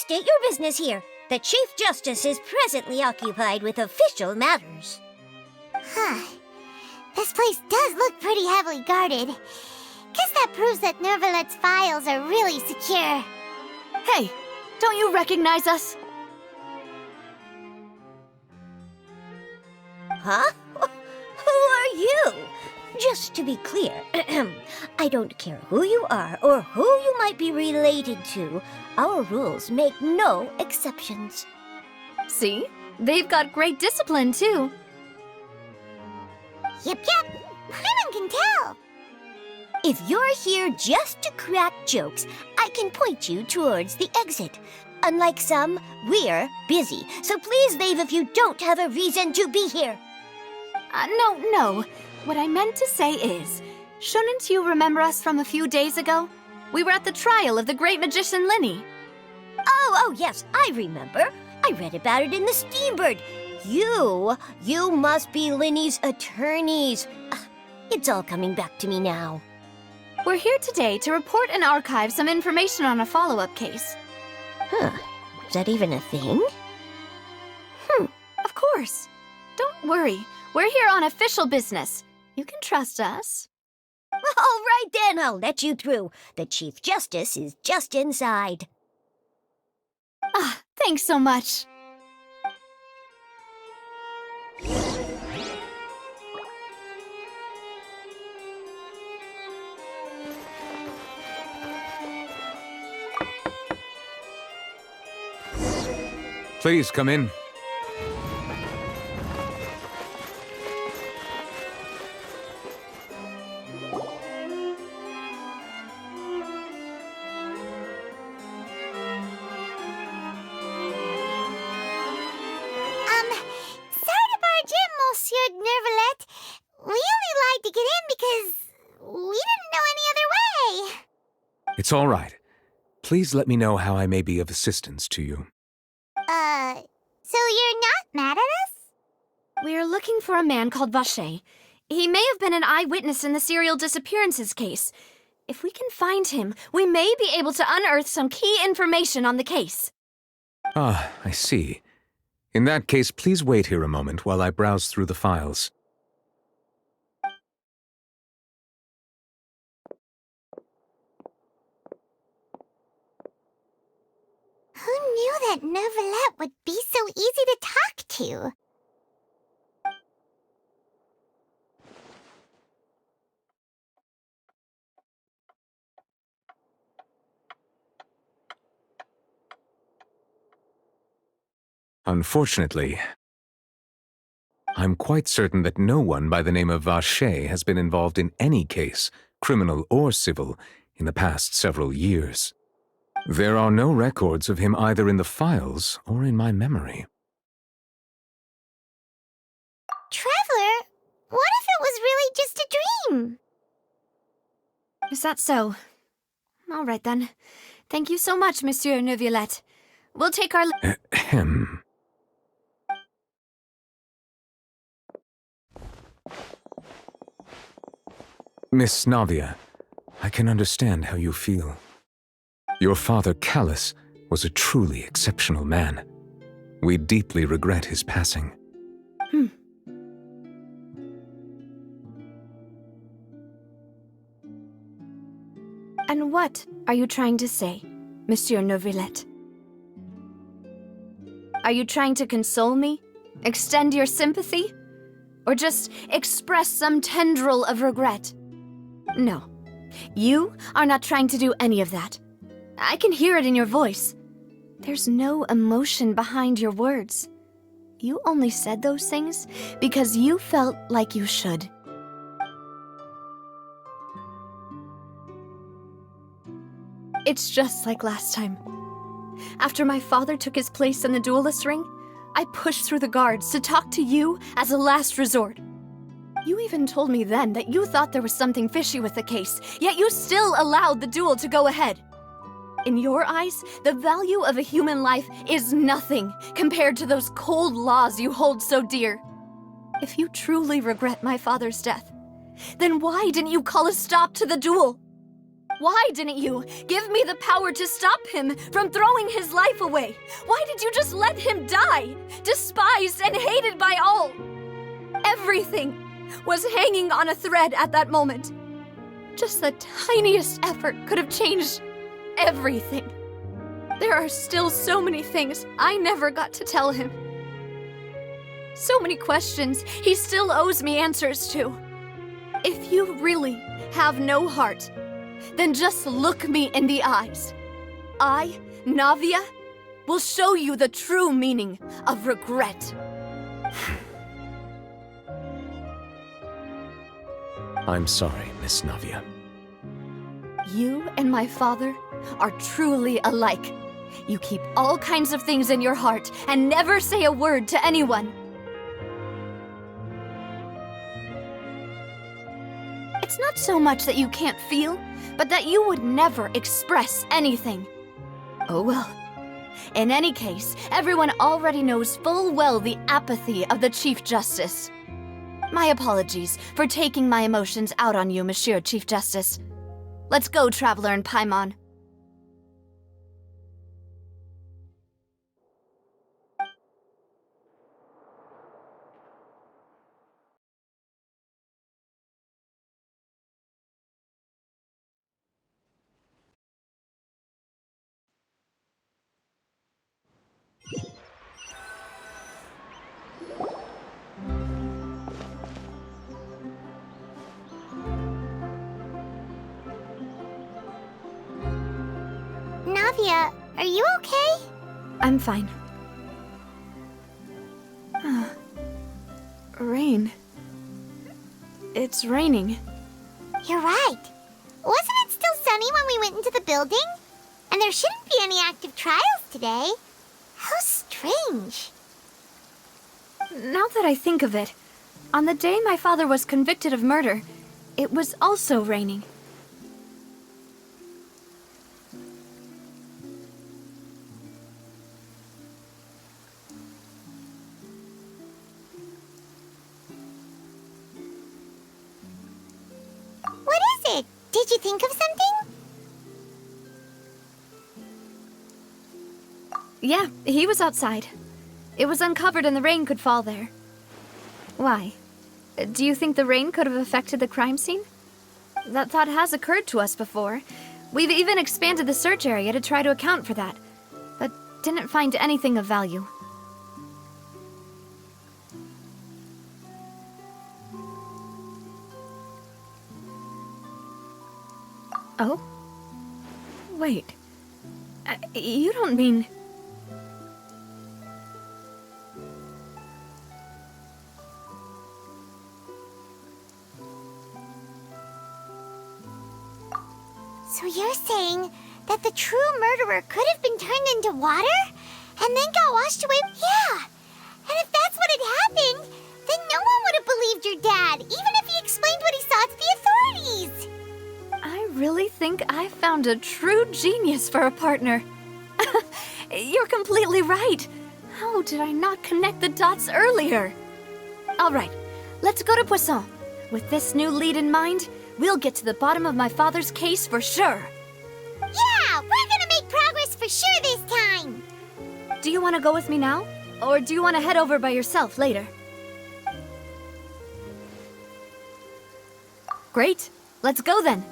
state your business here. The Chief Justice is presently occupied with official matters. Huh. This place does look pretty heavily guarded. Guess that proves that Nervalet's files are really secure. Hey, don't you recognize us? Huh? Who are you? Just to be clear, I don't care who you are or who you might be related to. Our rules make no exceptions. See? They've got great discipline, too. Yep. Paimon can tell. If you're here just to crack jokes, I can point you towards the exit. Unlike some, we're busy, so please leave if you don't have a reason to be here. No. What I meant to say is, shouldn't you remember us from a few days ago? We were at the trial of the great magician Linny. Oh, yes, I remember. I read about it in the Steambird. You must be Linny's attorneys. It's all coming back to me now. We're here today to report and archive some information on a follow-up case. Huh, is that even a thing? Of course. Don't worry, we're here on official business. You can trust us. All right then, I'll let you through. The Chief Justice is just inside. Thanks so much. Please come in. Sorry to barge in, Monsieur Nervalet. We only lied to get in because we didn't know any other way. It's all right. Please let me know how I may be of assistance to you. So you're not mad at us? We're looking for a man called Vacher. He may have been an eyewitness in the serial disappearances case. If we can find him, we may be able to unearth some key information on the case. Ah, I see. In that case, please wait here a moment while I browse through the files. Who knew that Nervalet would be so easy to talk to? Unfortunately, I'm quite certain that no one by the name of Vacher has been involved in any case, criminal or civil, in the past several years. There are no records of him either in the files or in my memory. Traveler, what if it was really just a dream? Is that so? All right then. Thank you so much, Monsieur Nervalet. We'll take our... Ahem. Miss Navia, I can understand how you feel. Your father, Callus, was a truly exceptional man. We deeply regret his passing. And what are you trying to say, Monsieur Nervalet? Are you trying to console me? Extend your sympathy? Or just express some tendril of regret? No. You are not trying to do any of that. I can hear it in your voice. There's no emotion behind your words. You only said those things because you felt like you should. It's just like last time. After my father took his place in the duelist ring, I pushed through the guards to talk to you as a last resort. You even told me then that you thought there was something fishy with the case, yet you still allowed the duel to go ahead. In your eyes, the value of a human life is nothing compared to those cold laws you hold so dear. If you truly regret my father's death, then why didn't you call a stop to the duel? Why didn't you give me the power to stop him from throwing his life away? Why did you just let him die, despised and hated by all? Everything was hanging on a thread at that moment. Just the tiniest effort could have changed everything. There are still so many things I never got to tell him. So many questions he still owes me answers to. If you really have no heart, then just look me in the eyes. I, Navia, will show you the true meaning of regret. I'm sorry, Miss Navia. You and my father are truly alike. You keep all kinds of things in your heart and never say a word to anyone. It's not so much that you can't feel, but that you would never express anything. Oh well. In any case, everyone already knows full well the apathy of the Chief Justice. My apologies for taking my emotions out on you, Monsieur Chief Justice. Let's go, Traveler and Paimon. Navia, are you okay? I'm fine. Rain. It's raining. You're right. Wasn't it still sunny when we went into the building? And there shouldn't be any active trials today. How strange. Now that I think of it, on the day my father was convicted of murder, it was also raining. What is it? Did you think of something? Yeah, he was outside. It was uncovered and the rain could fall there. Why? Do you think the rain could have affected the crime scene? That thought has occurred to us before. We've even expanded the search area to try to account for that, but didn't find anything of value. Oh? Wait. You don't mean... So you're saying that the true murderer could have been turned into water and then got washed away? Yeah. And if that's what had happened, then no one would have believed your dad, even if he explained what he saw to the authorities. I really think I found a true genius for a partner. You're completely right. How did I not connect the dots earlier? All right, let's go to Poisson. With this new lead in mind, we'll get to the bottom of my father's case for sure. Yeah, we're gonna make progress for sure this time. Do you want to go with me now? Or do you want to head over by yourself later? Great, let's go then.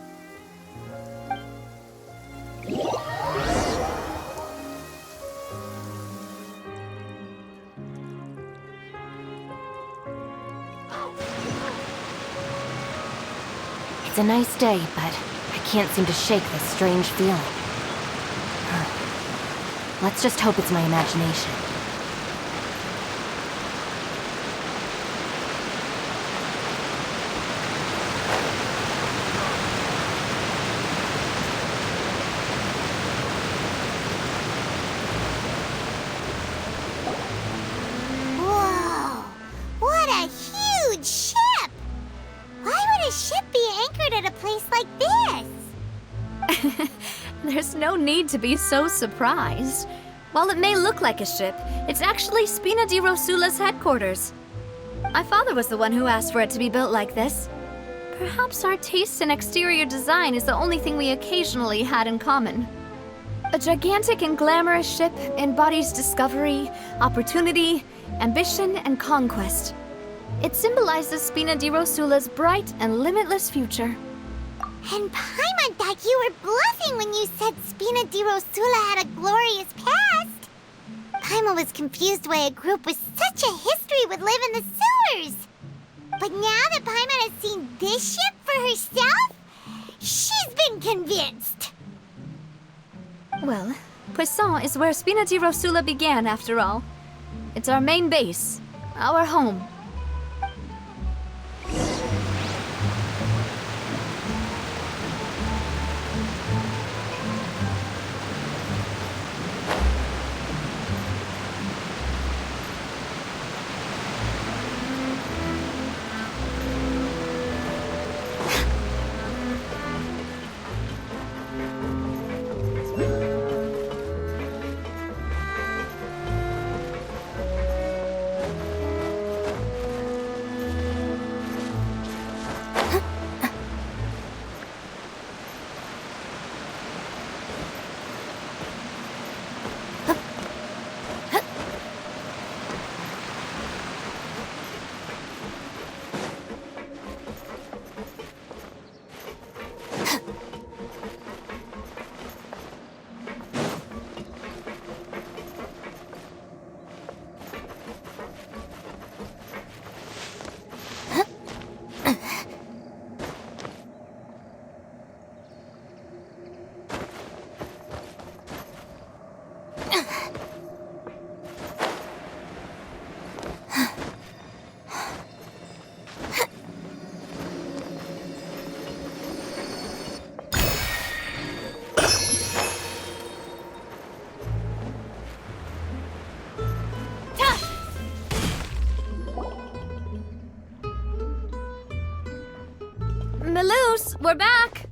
It's a nice day, but I can't seem to shake this strange feeling. Let's just hope it's my imagination. Whoa, what a huge ship! Why would a ship be anchored at a place like this? There's no need to be so surprised. While it may look like a ship, it's actually Spina di Rosula's headquarters. My father was the one who asked for it to be built like this. Perhaps our taste in exterior design is the only thing we occasionally had in common. A gigantic and glamorous ship embodies discovery, opportunity, ambition, and conquest. It symbolizes Spina di Rosula's bright and limitless future. And Paimon thought you were bluffing when you said Spina di Rosula had a glorious past. Paimon was confused why a group with such a history would live in the sewers. But now that Paimon has seen this ship for herself, she's been convinced. Well, Poisson is where Spina di Rosula began, after all. It's our main base, our home. Melus, we're back!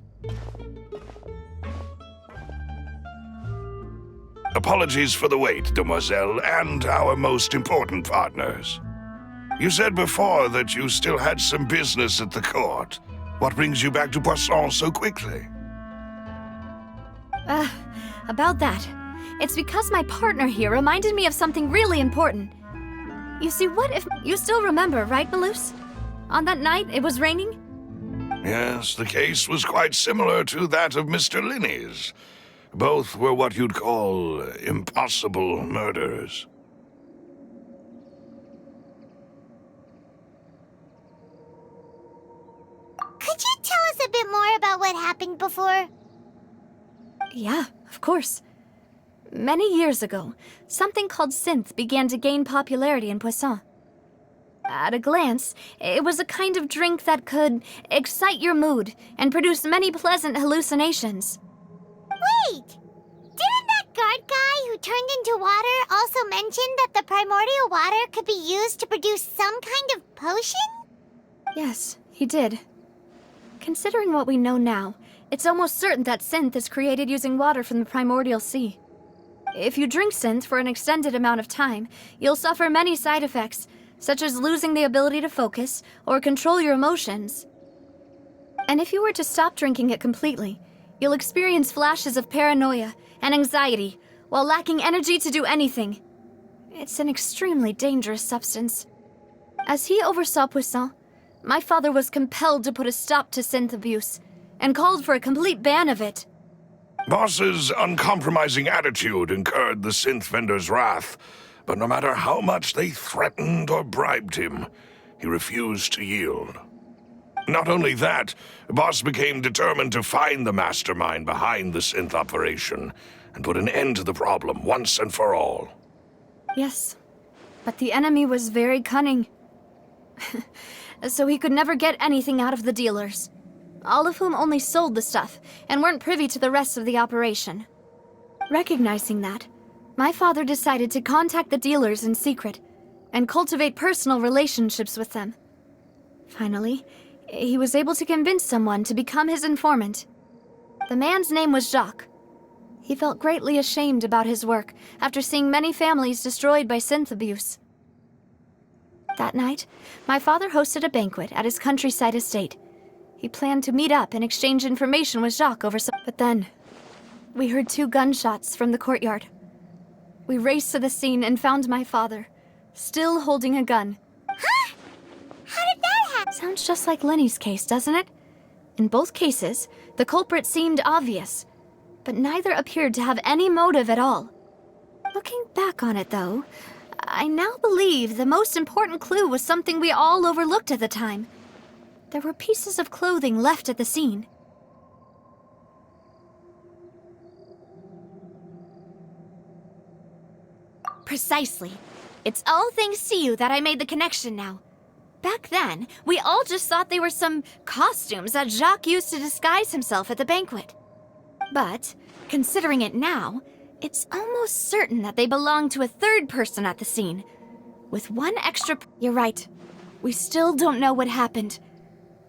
Apologies for the wait, demoiselle, and our most important partners. You said before that you still had some business at the court. What brings you back to Poisson so quickly? About that. It's because my partner here reminded me of something really important. You see, what if... You still remember, right, Melus? On that night, it was raining? Yes, the case was quite similar to that of Mr. Linney's. Both were what you'd call impossible murders. Could you tell us a bit more about what happened before? Yeah, of course. Many years ago, something called synth began to gain popularity in Poisson. At a glance, it was a kind of drink that could excite your mood and produce many pleasant hallucinations. Wait! Didn't that guard guy who turned into water also mention that the primordial water could be used to produce some kind of potion? Yes, he did. Considering what we know now, it's almost certain that synth is created using water from the primordial sea. If you drink synth for an extended amount of time, you'll suffer many side effects, such as losing the ability to focus or control your emotions. And if you were to stop drinking it completely, you'll experience flashes of paranoia and anxiety while lacking energy to do anything. It's an extremely dangerous substance. As he oversaw Poisson, my father was compelled to put a stop to synth abuse and called for a complete ban of it. Boss's uncompromising attitude incurred the synth vendor's wrath, but no matter how much they threatened or bribed him, he refused to yield. Not only that, Boss became determined to find the mastermind behind the synth operation and put an end to the problem once and for all. Yes, but the enemy was very cunning. So he could never get anything out of the dealers, all of whom only sold the stuff and weren't privy to the rest of the operation. Recognizing that, my father decided to contact the dealers in secret and cultivate personal relationships with them. Finally, he was able to convince someone to become his informant. The man's name was Jacques. He felt greatly ashamed about his work after seeing many families destroyed by synth abuse. That night, my father hosted a banquet at his countryside estate. He planned to meet up and exchange information with Jacques over some... But then, we heard 2 gunshots from the courtyard. We raced to the scene and found my father, still holding a gun. Huh? How did that happen? Sounds just like Lenny's case, doesn't it? In both cases, the culprit seemed obvious, but neither appeared to have any motive at all. Looking back on it, though, I now believe the most important clue was something we all overlooked at the time. There were pieces of clothing left at the scene. Precisely. It's all thanks to you that I made the connection now. Back then, we all just thought they were some costumes that Jacques used to disguise himself at the banquet. But, considering it now, it's almost certain that they belong to a third person at the scene. With one extra... You're right. We still don't know what happened.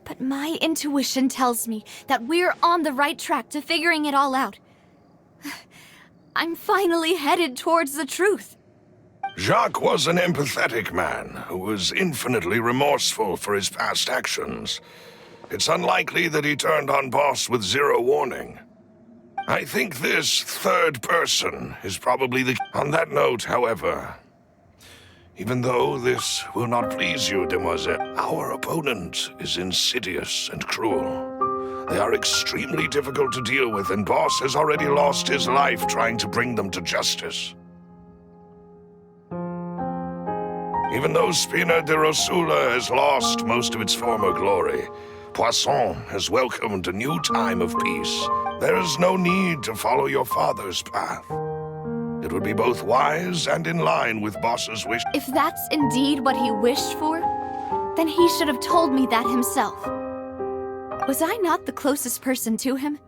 But my intuition tells me that we're on the right track to figuring it all out. I'm finally headed towards the truth. Jacques was an empathetic man who was infinitely remorseful for his past actions. It's unlikely that he turned on Boss with 0 warning. I think this third person is probably the... On that note, however, even though this will not please you, demoiselle, our opponent is insidious and cruel. They are extremely difficult to deal with, and Boss has already lost his life trying to bring them to justice. Even though Spina de Rosula has lost most of its former glory, Poisson has welcomed a new time of peace. There is no need to follow your father's path. It would be both wise and in line with Boss's wish. If that's indeed what he wished for, then he should have told me that himself. Was I not the closest person to him?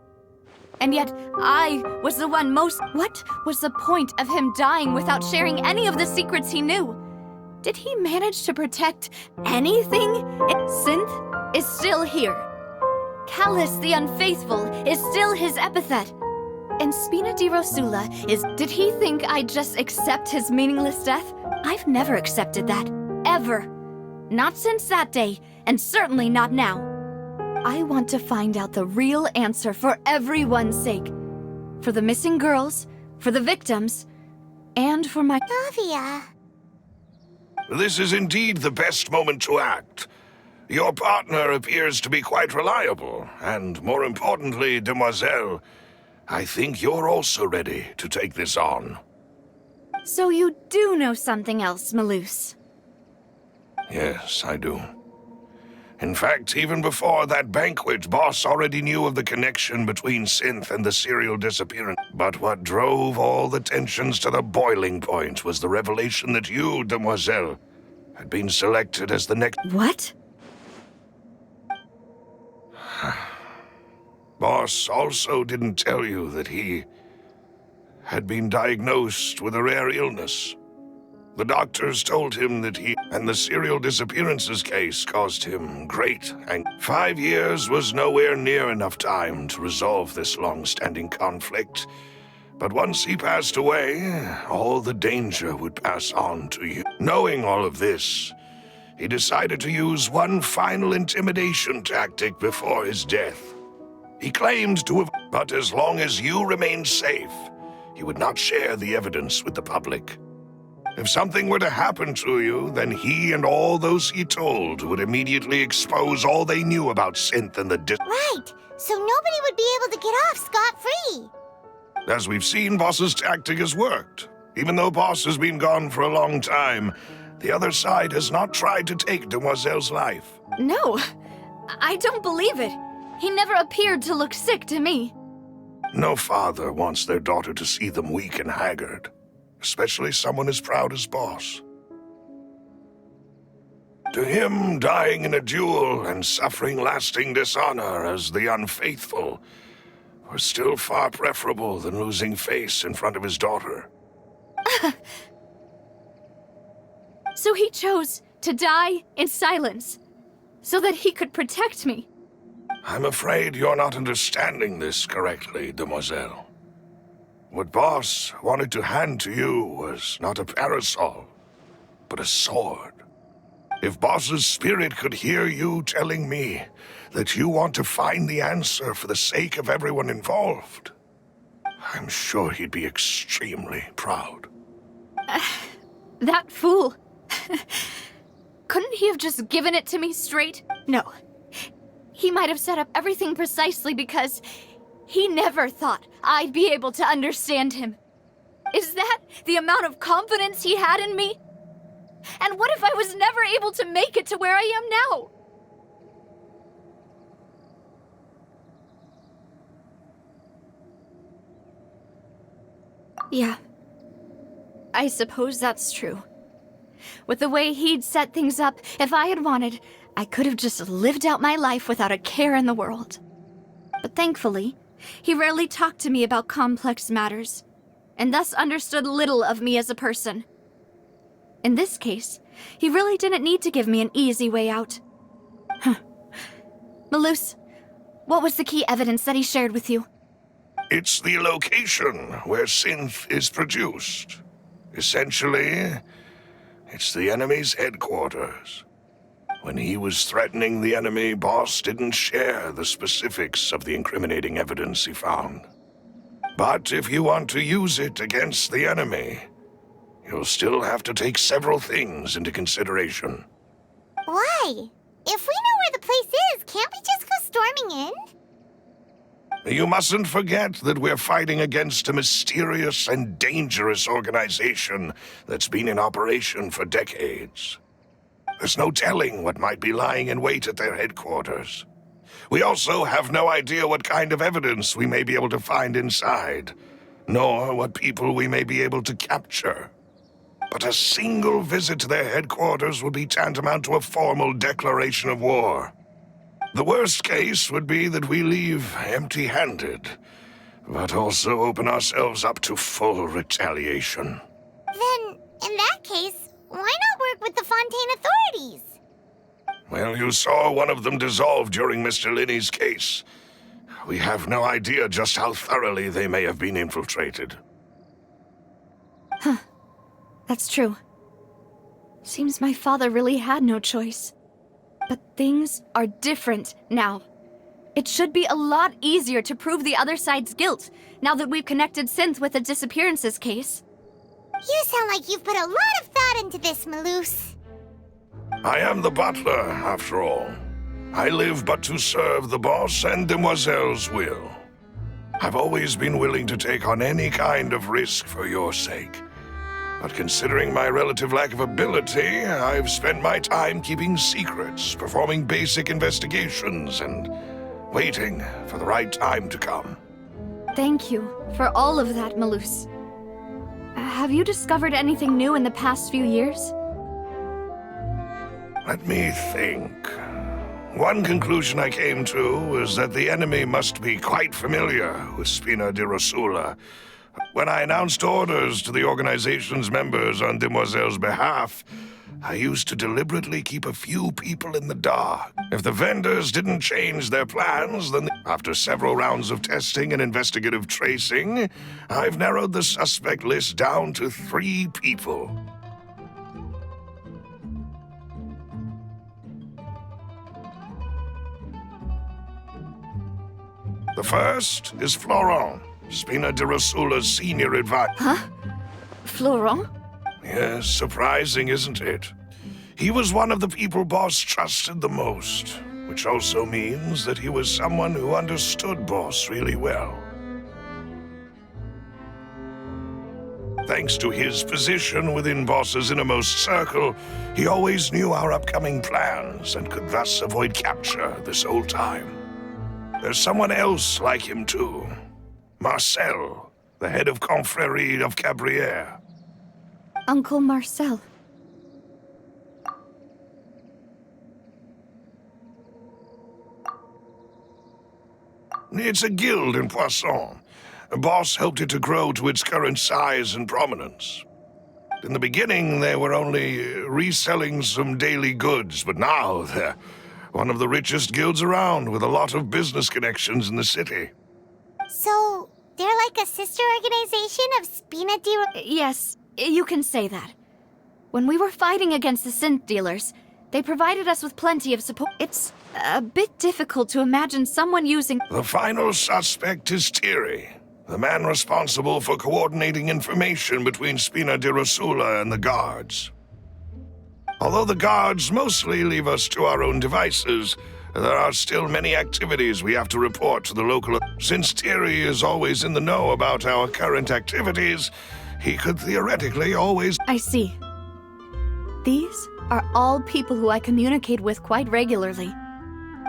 And yet, I was the one most... What was the point of him dying without sharing any of the secrets he knew? Did he manage to protect anything? Synth is still here. Callus the Unfaithful is still his epithet. And Spina di Rosula is... Did he think I'd just accept his meaningless death? I've never accepted that. Ever. Not since that day, and certainly not now. I want to find out the real answer for everyone's sake. For the missing girls, for the victims, and for my... Navia. This is indeed the best moment to act. Your partner appears to be quite reliable, and more importantly, demoiselle, I think you're also ready to take this on. So you do know something else, Malus? Yes, I do. In fact, even before that banquet, Boss already knew of the connection between Synth and the serial disappearance. But what drove all the tensions to the boiling point was the revelation that you, demoiselle, had been selected as the next... What? Boss also didn't tell you that he had been diagnosed with a rare illness. The doctors told him that he and the serial disappearances case caused him great anxiety. 5 years was nowhere near enough time to resolve this long-standing conflict. But once he passed away, all the danger would pass on to you. Knowing all of this, he decided to use one final intimidation tactic before his death. He claimed to have... But as long as you remained safe, he would not share the evidence with the public. If something were to happen to you, then he and all those he told would immediately expose all they knew about Synth and the Right, so nobody would be able to get off scot-free. As we've seen, Boss's tactic has worked. Even though Boss has been gone for a long time, the other side has not tried to take Demoiselle's life. No, I don't believe it. He never appeared to look sick to me. No father wants their daughter to see them weak and haggard, especially someone as proud as Boss. To him, dying in a duel and suffering lasting dishonor as the unfaithful were still far preferable than losing face in front of his daughter. So he chose to die in silence, so that he could protect me. I'm afraid you're not understanding this correctly, demoiselle. What Boss wanted to hand to you was not a parasol, but a sword. If Boss's spirit could hear you telling me that you want to find the answer for the sake of everyone involved, I'm sure he'd be extremely proud. That fool. Couldn't he have just given it to me straight? No. He might have set up everything precisely because he never thought I'd be able to understand him. Is that the amount of confidence he had in me? And what if I was never able to make it to where I am now? Yeah. I suppose that's true. With the way he'd set things up, if I had wanted, I could have just lived out my life without a care in the world. But thankfully, he rarely talked to me about complex matters, and thus understood little of me as a person. In this case, he really didn't need to give me an easy way out. Malus, what was the key evidence that he shared with you? It's the location where synth is produced. Essentially, it's the enemy's headquarters. When he was threatening the enemy, Boss didn't share the specifics of the incriminating evidence he found. But if you want to use it against the enemy, you'll still have to take several things into consideration. Why? If we know where the place is, can't we just go storming in? You mustn't forget that we're fighting against a mysterious and dangerous organization that's been in operation for decades. There's no telling what might be lying in wait at their headquarters. We also have no idea what kind of evidence we may be able to find inside, nor what people we may be able to capture. But a single visit to their headquarters would be tantamount to a formal declaration of war. The worst case would be that we leave empty-handed, but also open ourselves up to full retaliation. Then, in that case, why not work with the Fontaine authorities? Well, you saw one of them dissolve during Mr. Linney's case. We have no idea just how thoroughly they may have been infiltrated. That's true. Seems my father really had no choice. But things are different now. It should be a lot easier to prove the other side's guilt, now that we've connected Synth with the disappearances case. You sound like you've put a lot of thought into this, Malus. I am the butler, after all. I live but to serve the boss and Demoiselle's will. I've always been willing to take on any kind of risk for your sake. But considering my relative lack of ability, I've spent my time keeping secrets, performing basic investigations, and waiting for the right time to come. Thank you for all of that, Malus. Have you discovered anything new in the past few years? Let me think. One conclusion I came to was that the enemy must be quite familiar with Spina di Rosula. When I announced orders to the organization's members on Demoiselle's behalf, I used to deliberately keep a few people in the dark. If the vendors didn't change their plans, then after several rounds of testing and investigative tracing, I've narrowed the suspect list down to 3 people. The first is Florent, Spina di Rosula's senior advisor. Huh? Florent? Yes, surprising, isn't it? He was one of the people Boss trusted the most, which also means that he was someone who understood Boss really well. Thanks to his position within Boss's innermost circle, he always knew our upcoming plans and could thus avoid capture this whole time. There's someone else like him too. Marcel, the head of Confrérie of Cabrières. Uncle Marcel. It's a guild in Poisson. Boss helped it to grow to its current size and prominence. In the beginning, they were only reselling some daily goods, but now they're one of the richest guilds around, with a lot of business connections in the city. So, they're like a sister organization of Spina di... Yes, you can say that. When we were fighting against the synth dealers, They provided us with plenty of support. It's a bit difficult to imagine someone using... The final suspect is Thierry, the man responsible for coordinating information between Spina di Rosula and the guards. Although the guards mostly leave us to our own devices, there are still many activities we have to report to the local... Since Thierry is always in the know about our current activities, he could theoretically always... I see. These are all people who I communicate with quite regularly.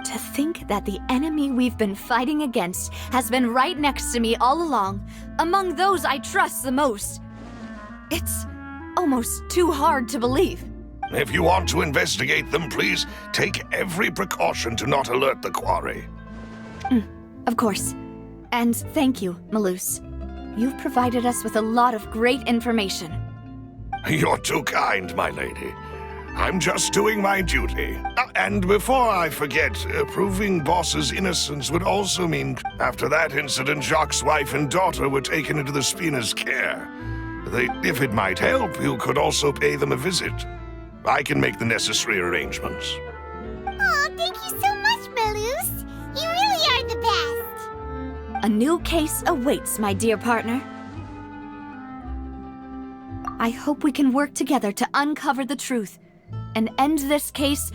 To think that the enemy we've been fighting against has been right next to me all along, among those I trust the most. It's almost too hard to believe. If you want to investigate them, please take every precaution to not alert the quarry. Of course. And thank you, Malus. You've provided us with a lot of great information. You're too kind, my lady. I'm just doing my duty. And before I forget, proving Boss's innocence would also mean... After that incident, Jacques' wife and daughter were taken into the Spina's care. If it might help, you could also pay them a visit. I can make the necessary arrangements. Oh, thank you so much, Malus. You really are the best. A new case awaits, my dear partner. I hope we can work together to uncover the truth and end this case